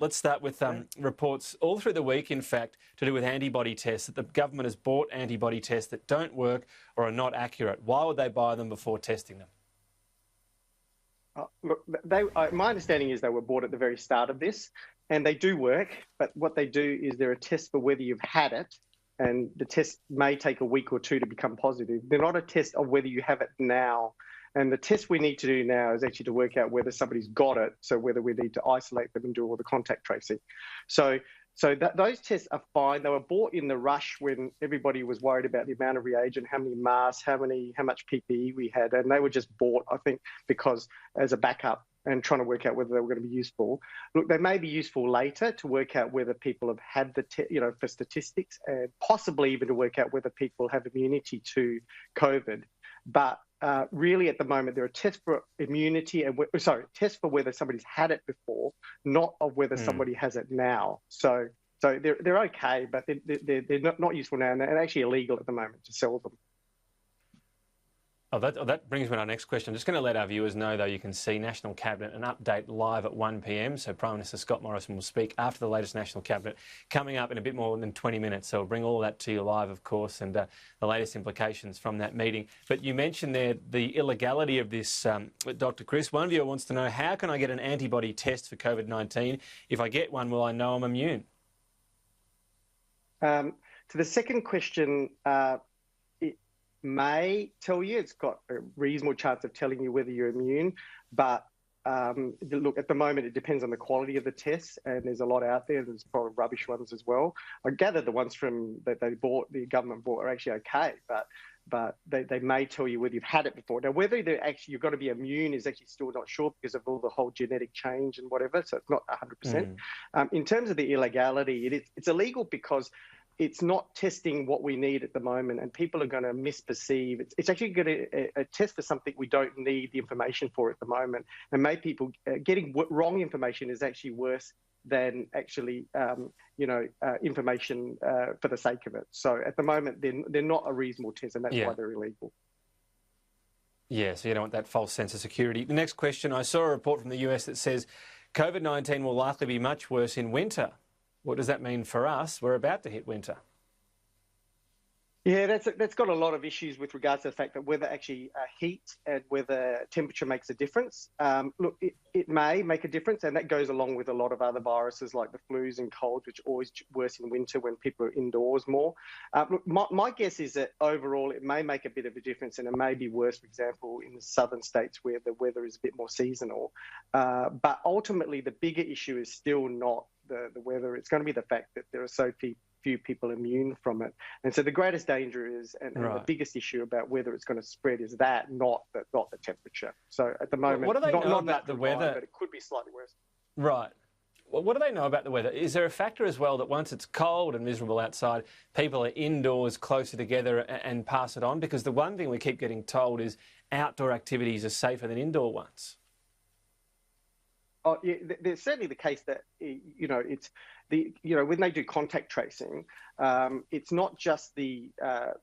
Let's start with reports all through the week, in fact, to do with antibody tests, that the government has bought antibody tests that don't work or are not accurate. Why would they buy them before testing them? Look, my understanding is they were bought at the very start of this, and they do work, but what they do is they're a test for whether you've had it, and the test may take a week or two to become positive. They're not a test of whether you have it now. And the test we need to do now is actually to work out whether somebody's got it, so whether we need to isolate them and do all the contact tracing. So those tests are fine. They were bought in the rush when everybody was worried about the amount of reagent, how many masks, how much PPE we had, and they were just bought, I think, because as a backup and trying to work out whether they were going to be useful. Look, they may be useful later to work out whether people have had the, for statistics, and possibly even to work out whether people have immunity to COVID. But really, at the moment, there are tests for immunity and tests for whether somebody's had it before, not of whether somebody has it now. So they're okay, but they're not useful now, and they're actually illegal at the moment to sell them. That brings me to our next question. I'm just going to let our viewers know, though, you can see National Cabinet, an update live at 1 p.m. So Prime Minister Scott Morrison will speak after the latest National Cabinet, coming up in a bit more than 20 minutes. So we'll bring all that to you live, of course, and the latest implications from that meeting. But you mentioned there the illegality of this, Dr. Chris. One viewer wants to know, how can I get an antibody test for COVID-19? If I get one, will I know I'm immune? To the second question, may tell you, it's got a reasonable chance of telling you whether you're immune, but look, at the moment it depends on the quality of the tests, and there's a lot out there. There's probably rubbish ones as well. I gather the ones that the government bought, are actually okay, but they may tell you whether you've had it before. Now, whether you've got to be immune is actually still not sure, because of all the whole genetic change and whatever, so it's not 100%. In terms of the illegality, it's illegal because it's not testing what we need at the moment, and people are going to misperceive. It's actually going to a test for something we don't need the information for at the moment, and people getting wrong information is actually worse than actually information for the sake of it. So at the moment, they're not a reasonable test, and that's why they're illegal. Yeah, so you don't want that false sense of security. The next question, I saw a report from the US that says COVID-19 will likely be much worse in winter. What does that mean for us? We're about to hit winter. Yeah, that's got a lot of issues with regards to the fact that whether actually heat and whether temperature makes a difference. Look, it may make a difference, and that goes along with a lot of other viruses like the flus and colds, which are always worse in winter when people are indoors more. Look, my guess is that overall it may make a bit of a difference, and it may be worse, for example, in the southern states where the weather is a bit more seasonal. But ultimately, the bigger issue is still not the weather. It's going to be the fact that there are so few people immune from it. And so the greatest danger is, and the biggest issue about whether it's going to spread is that, not the temperature. So at the moment, what do they know about the weather? But it could be slightly worse. Right. Well, what do they know about the weather? Is there a factor as well that once it's cold and miserable outside, people are indoors closer together and pass it on? Because the one thing we keep getting told is outdoor activities are safer than indoor ones. Oh, yeah, there's certainly the case that, it's when they do contact tracing, it's not just the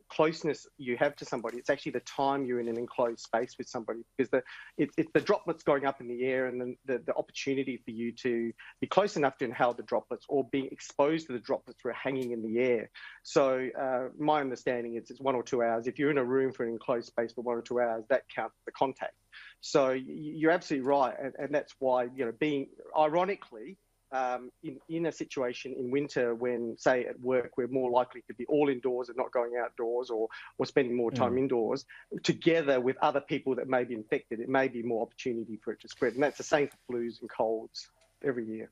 closeness you have to somebody, it's actually the time you're in an enclosed space with somebody, because it's the droplets going up in the air, and then the opportunity for you to be close enough to inhale the droplets or being exposed to the droplets who are hanging in the air. So my understanding is it's 1 or 2 hours. If you're in a room for an enclosed space for 1 or 2 hours, that counts the contact. So you're absolutely right, and that's why, being ironically, in a situation in winter when, say, at work, we're more likely to be all indoors and not going outdoors, or spending more time indoors, together with other people that may be infected, it may be more opportunity for it to spread. And that's the same for flus and colds every year.